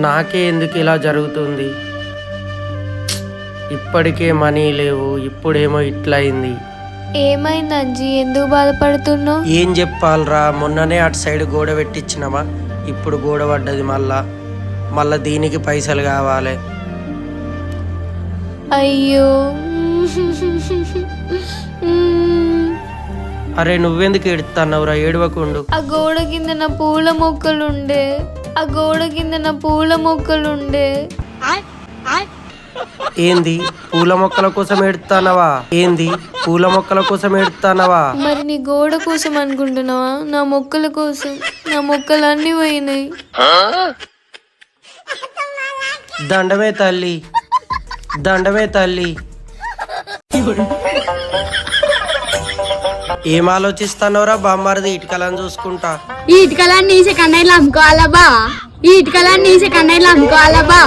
నాకే ఎందుకు ఇలా జరుగుతుంది? ఇప్పటికే మనీ లేవు, ఇప్పుడేమో ఇట్లా అయింది. ఏమైంది అంజీ, ఎందుకు బాధపడుతున్నావు? ఏం చెప్పాలరా, మొన్ననే అటు సైడ్ గోడ పెట్టించినామా, ఇప్పుడు గోడ పడ్డది, మళ్ళా దీనికి పైసలు కావాలి. అయ్యో. అరే నువ్వెందుకు ఏడుతున్నావురా? ఏడవకుండు. ఆ గోడ కింద నా పూల మొక్కలుండే, ఆ గోడ కింద నా పూల మొక్కలుండే. ఏంది పూల మొక్కల కోసం ఏడుతానవా? ఏంది పూల మొక్కల కోసం ఏడుతానవా? మరి నీ గోడ కోసం అనుకుంటున్నావా? నా మొక్కల కోసం. నా మొక్కలు అన్ని పోయినాయి. దండమే తల్లి, దండమే తల్లి. ఏం ఆలోచిస్తానవరా బామ్మారిది? ఇటుకలను చూసుకుంటా. ఈ ఇటుకలన్నీ నీసే కన్నయ్యలు అమ్ముకోవాలా బా? ఈ ఇటుకలన్నీ నీసే కన్నయ్యలు అమ్ముకోవాలా బా?